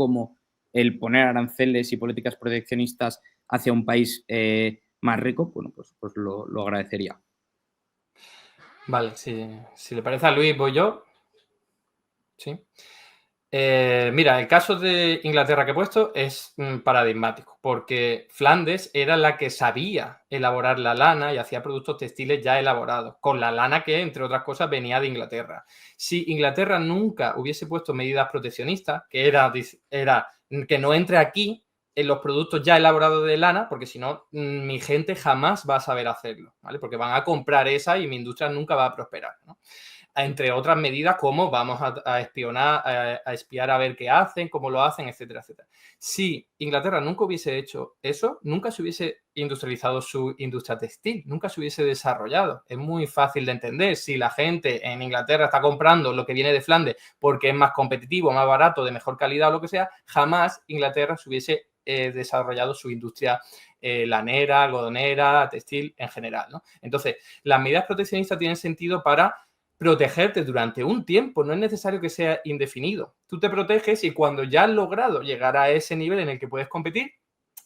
cómo el poner aranceles y políticas proteccionistas hacia un país más rico, bueno, pues lo agradecería. Vale, si le parece a Luis, voy yo. Sí. Mira, el caso de Inglaterra que he puesto es paradigmático, porque Flandes era la que sabía elaborar la lana y hacía productos textiles ya elaborados, con la lana que, entre otras cosas, venía de Inglaterra. Si Inglaterra nunca hubiese puesto medidas proteccionistas, que era que no entre aquí en los productos ya elaborados de lana, porque si no, mi gente jamás va a saber hacerlo, ¿vale? Porque van a comprar esa y mi industria nunca va a prosperar, ¿no? Entre otras medidas como vamos a espionar, a espiar a ver qué hacen, cómo lo hacen, etcétera, etcétera. Si Inglaterra nunca hubiese hecho eso, nunca se hubiese industrializado su industria textil, nunca se hubiese desarrollado. Es muy fácil de entender. Si la gente en Inglaterra está comprando lo que viene de Flandes porque es más competitivo, más barato, de mejor calidad o lo que sea, jamás Inglaterra se hubiese desarrollado su industria lanera, algodonera, textil en general, ¿no? Entonces, las medidas proteccionistas tienen sentido para protegerte durante un tiempo, no es necesario que sea indefinido. Tú te proteges y cuando ya has logrado llegar a ese nivel en el que puedes competir,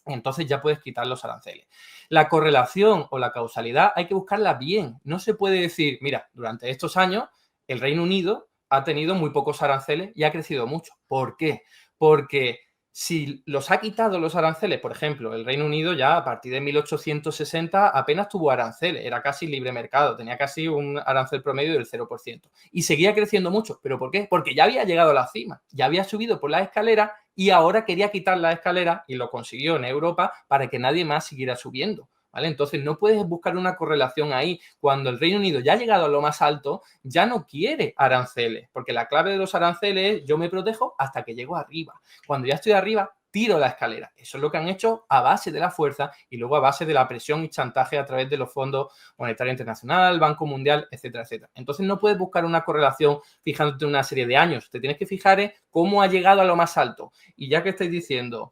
entonces ya puedes quitar los aranceles. La correlación o la causalidad hay que buscarla bien. No se puede decir, mira, durante estos años el Reino Unido ha tenido muy pocos aranceles y ha crecido mucho. ¿Por qué? Porque si los ha quitado los aranceles, por ejemplo, el Reino Unido ya a partir de 1860 apenas tuvo aranceles, era casi libre mercado, tenía casi un arancel promedio del 0%. Y seguía creciendo mucho. ¿Pero por qué? Porque ya había llegado a la cima, ya había subido por la escalera y ahora quería quitar la escalera y lo consiguió en Europa para que nadie más siguiera subiendo. ¿Vale? Entonces no puedes buscar una correlación ahí. Cuando el Reino Unido ya ha llegado a lo más alto, ya no quiere aranceles, porque la clave de los aranceles es yo me protejo hasta que llego arriba. Cuando ya estoy arriba, tiro la escalera. Eso es lo que han hecho a base de la fuerza y luego a base de la presión y chantaje a través de los fondos monetario internacional, Banco Mundial, etcétera, etcétera. Entonces no puedes buscar una correlación fijándote en una serie de años. Te tienes que fijar en cómo ha llegado a lo más alto. Y ya que estáis diciendo,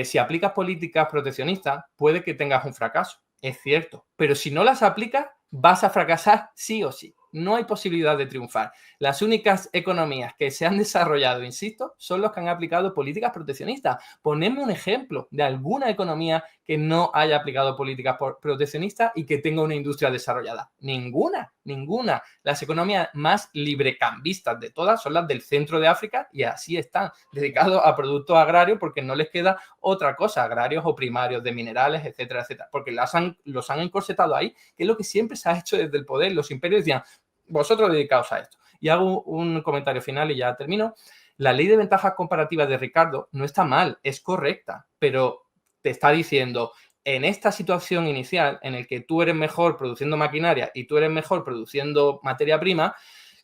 si aplicas políticas proteccionistas, puede que tengas un fracaso. Es cierto. Pero si no las aplicas, vas a fracasar sí o sí. No hay posibilidad de triunfar. Las únicas economías que se han desarrollado, insisto, son los que han aplicado políticas proteccionistas. Ponedme un ejemplo de alguna economía que no haya aplicado políticas proteccionistas y que tenga una industria desarrollada. Ninguna, ninguna. Las economías más librecambistas de todas son las del centro de África y así están, dedicados a productos agrarios porque no les queda otra cosa, agrarios o primarios de minerales, etcétera, etcétera, porque los han encorsetado ahí, que es lo que siempre se ha hecho desde el poder. Los imperios decían, vosotros dedicaos a esto. Y hago un comentario final y ya termino. La ley de ventajas comparativas de Ricardo no está mal, es correcta, pero te está diciendo, en esta situación inicial en el que tú eres mejor produciendo maquinaria y tú eres mejor produciendo materia prima,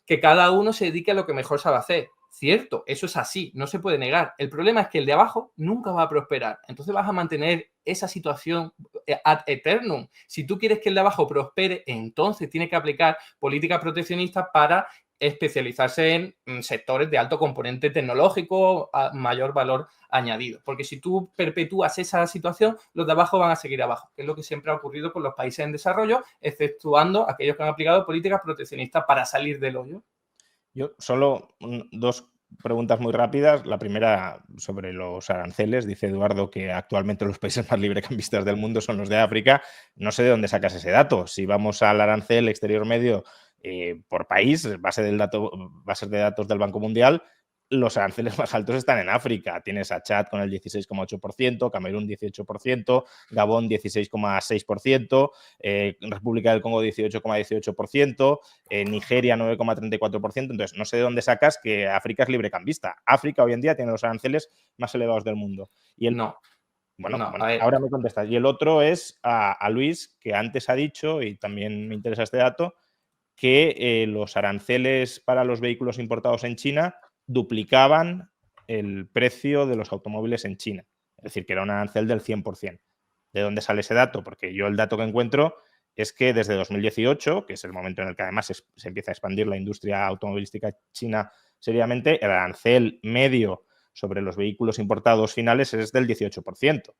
que cada uno se dedique a lo que mejor sabe hacer. Cierto, eso es así, no se puede negar. El problema es que el de abajo nunca va a prosperar. Entonces vas a mantener esa situación ad eternum. Si tú quieres que el de abajo prospere, entonces tiene que aplicar políticas proteccionistas para especializarse en sectores de alto componente tecnológico, a mayor valor añadido. Porque si tú perpetúas esa situación, los de abajo van a seguir abajo, que es lo que siempre ha ocurrido con los países en desarrollo, exceptuando aquellos que han aplicado políticas proteccionistas para salir del hoyo. Yo solo dos preguntas muy rápidas. La primera sobre los aranceles. Dice Eduardo que actualmente los países más librecambistas del mundo son los de África. No sé de dónde sacas ese dato. Si vamos al arancel exterior medio por país, base de datos del Banco Mundial, los aranceles más altos están en África. Tienes a Chad con el 16,8%, Camerún 18%, Gabón 16,6%, República del Congo 18,18%, Nigeria 9,34%. Entonces, no sé de dónde sacas que África es librecambista. África hoy en día tiene los aranceles más elevados del mundo. Y no. Bueno, ahora me contestas. Y el otro es a Luis, que antes ha dicho, y también me interesa este dato, que los aranceles para los vehículos importados en China duplicaban el precio de los automóviles en China. Es decir, que era un arancel del 100%. ¿De dónde sale ese dato? Porque yo el dato que encuentro es que desde 2018, que es el momento en el que además se empieza a expandir la industria automovilística china seriamente, el arancel medio sobre los vehículos importados finales es del 18%.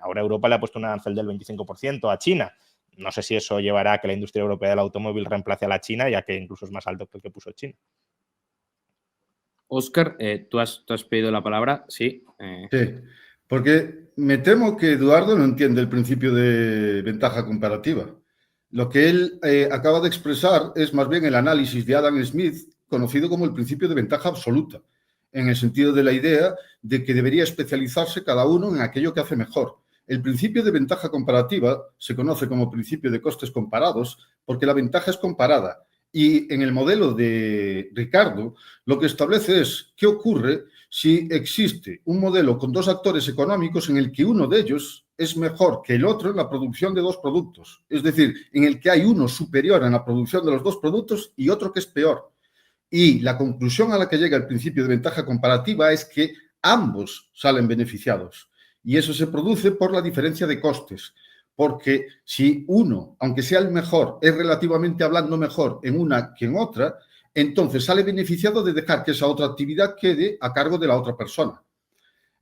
Ahora Europa le ha puesto un arancel del 25% a China. No sé si eso llevará a que la industria europea del automóvil reemplace a la China, ya que incluso es más alto que el que puso China. Óscar, tú has pedido la palabra, sí. Sí, porque me temo que Eduardo no entiende el principio de ventaja comparativa. Lo que él acaba de expresar es más bien el análisis de Adam Smith, conocido como el principio de ventaja absoluta, en el sentido de la idea de que debería especializarse cada uno en aquello que hace mejor. El principio de ventaja comparativa se conoce como principio de costes comparados porque la ventaja es comparada. Y en el modelo de Ricardo, lo que establece es qué ocurre si existe un modelo con dos actores económicos en el que uno de ellos es mejor que el otro en la producción de dos productos. Es decir, en el que hay uno superior en la producción de los dos productos y otro que es peor. Y la conclusión a la que llega el principio de ventaja comparativa es que ambos salen beneficiados. Y eso se produce por la diferencia de costes. Porque si uno, aunque sea el mejor, es relativamente hablando mejor en una que en otra, entonces sale beneficiado de dejar que esa otra actividad quede a cargo de la otra persona.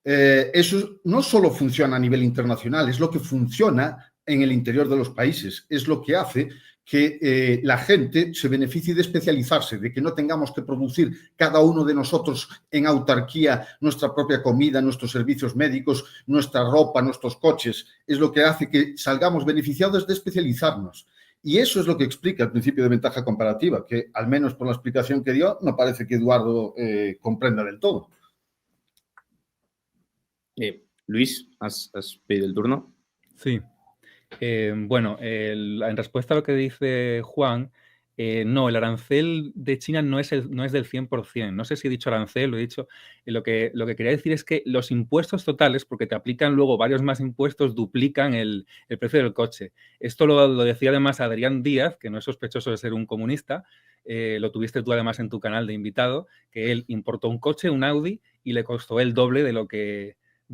Eso no solo funciona a nivel internacional, es lo que funciona en el interior de los países, es lo que hace que la gente se beneficie de especializarse, de que no tengamos que producir cada uno de nosotros en autarquía nuestra propia comida, nuestros servicios médicos, nuestra ropa, nuestros coches. Es lo que hace que salgamos beneficiados de especializarnos. Y eso es lo que explica el principio de ventaja comparativa, que al menos por la explicación que dio, no parece que Eduardo comprenda del todo. Luis, ¿has pedido el turno? Sí. Bueno, en respuesta a lo que dice Juan, no, el arancel de China no es del 100%. No sé si he dicho arancel, lo he dicho. Lo que quería decir es que los impuestos totales, porque te aplican luego varios más impuestos, duplican el precio del coche. Esto lo decía además Adrián Díaz, que no es sospechoso de ser un comunista. Lo tuviste tú además en tu canal de invitado, que él importó un coche, un Audi, y le costó el doble de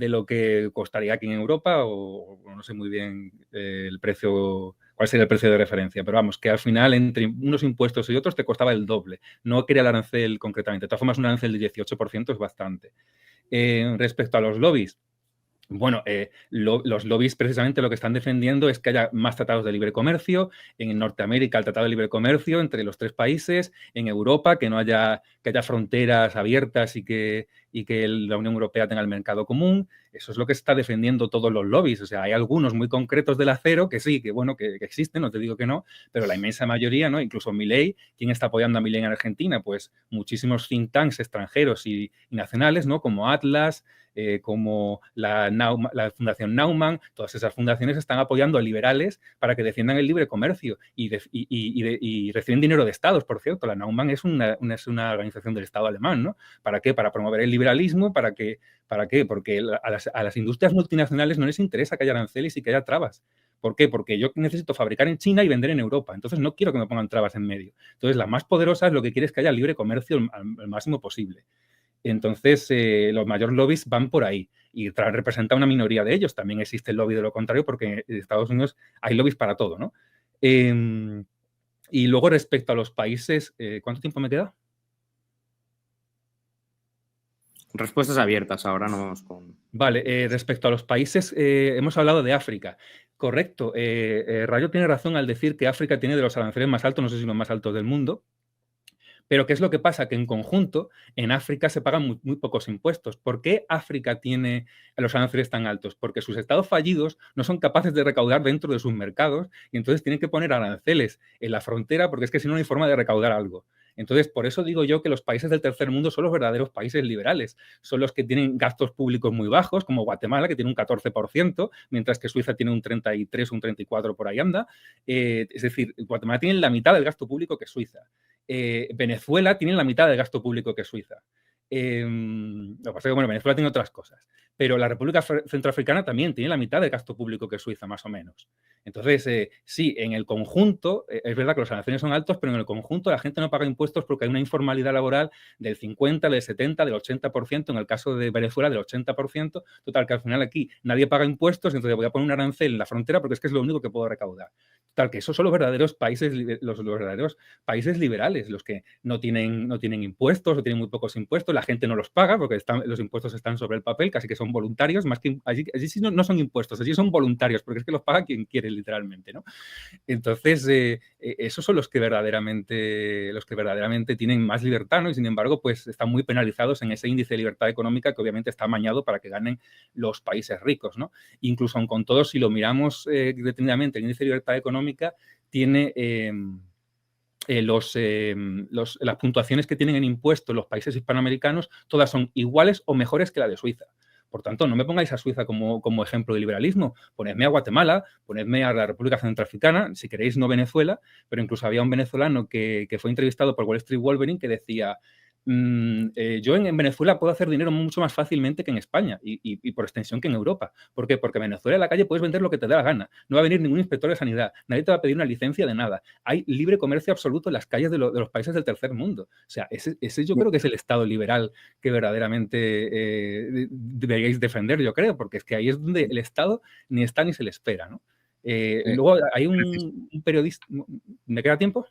lo que costaría aquí en Europa, o no sé muy bien el precio, cuál sería el precio de referencia, pero vamos, que al final entre unos impuestos y otros te costaba el doble. No quería el arancel concretamente. De todas formas, un arancel del 18% es bastante. Respecto a los lobbies, bueno, los lobbies precisamente lo que están defendiendo es que haya más tratados de libre comercio. En Norteamérica el tratado de libre comercio entre los tres países. En Europa que haya fronteras abiertas y que la Unión Europea tenga el mercado común. Eso es lo que está defendiendo todos los lobbies. O sea, hay algunos muy concretos del acero que sí, que bueno, que existen, no te digo que no, pero la inmensa mayoría, ¿no? Incluso Milei, ¿quién está apoyando a Milei en Argentina? Pues muchísimos think tanks extranjeros y nacionales, ¿no? Como Atlas, como la Fundación Naumann, todas esas fundaciones están apoyando a liberales para que defiendan el libre comercio y reciben dinero de estados, por cierto. La Naumann es una organización del Estado alemán, ¿no? ¿Para qué? Para promover el liberalismo. ¿Para qué? Porque a las industrias multinacionales no les interesa que haya aranceles y que haya trabas. ¿Por qué? Porque yo necesito fabricar en China y vender en Europa. Entonces no quiero que me pongan trabas en medio. Entonces la más poderosa es lo que quiere es que haya libre comercio al máximo posible. Entonces, los mayores lobbies van por ahí y representa una minoría de ellos. También existe el lobby de lo contrario porque en Estados Unidos hay lobbies para todo, ¿no? Y luego respecto a los países, ¿cuánto tiempo me queda? Respuestas abiertas, ahora no vamos con... Vale, respecto a los países, hemos hablado de África. Correcto, Rayo tiene razón al decir que África tiene de los aranceles más altos, no sé si los más altos del mundo. Pero ¿qué es lo que pasa? Que en conjunto en África se pagan muy pocos impuestos. ¿Por qué África tiene los aranceles tan altos? Porque sus estados fallidos no son capaces de recaudar dentro de sus mercados y entonces tienen que poner aranceles en la frontera porque es que si no, no hay forma de recaudar algo. Entonces, por eso digo yo que los países del tercer mundo son los verdaderos países liberales. Son los que tienen gastos públicos muy bajos, como Guatemala, que tiene un 14%, mientras que Suiza tiene un 33, un 34, por ahí anda. Es decir, Guatemala tiene la mitad del gasto público que Suiza. Venezuela tiene la mitad del gasto público que Suiza. Lo que pasa es que, bueno, Venezuela tiene otras cosas. Pero la República Centroafricana también tiene la mitad del gasto público que Suiza, más o menos. Entonces, sí, en el conjunto, es verdad que los aranceles son altos, pero en el conjunto la gente no paga impuestos porque hay una informalidad laboral del 50, del 70, del 80%, en el caso de Venezuela del 80%. Total, que al final aquí nadie paga impuestos, entonces voy a poner un arancel en la frontera porque es que es lo único que puedo recaudar. Total, que esos son los verdaderos países liberales, los que no tienen impuestos o tienen muy pocos impuestos, la gente no los paga porque los impuestos están sobre el papel, casi que son son voluntarios, más que allí sí no son impuestos, allí son voluntarios, porque es que los paga quien quiere literalmente, ¿no? Entonces, esos son los que verdaderamente tienen más libertad, ¿no? Y sin embargo, pues están muy penalizados en ese índice de libertad económica que obviamente está amañado para que ganen los países ricos, ¿no? Incluso aun con todo, si lo miramos detenidamente, el índice de libertad económica tiene las puntuaciones que tienen en impuestos los países hispanoamericanos, todas son iguales o mejores que la de Suiza. Por tanto, no me pongáis a Suiza como ejemplo de liberalismo. Ponedme a Guatemala, ponedme a la República Centroafricana, si queréis no Venezuela, pero incluso había un venezolano que fue entrevistado por Wall Street Wolverine que decía: yo en Venezuela puedo hacer dinero mucho más fácilmente que en España y por extensión que en Europa. ¿Por qué? Porque en Venezuela en la calle puedes vender lo que te dé la gana. No va a venir ningún inspector de sanidad. Nadie te va a pedir una licencia de nada. Hay libre comercio absoluto en las calles de los países del tercer mundo. O sea, ese yo creo que es el Estado liberal que verdaderamente deberíais defender, yo creo, porque es que ahí es donde el Estado ni está ni se le espera, ¿no? Luego hay un periodista... ¿Me queda tiempo?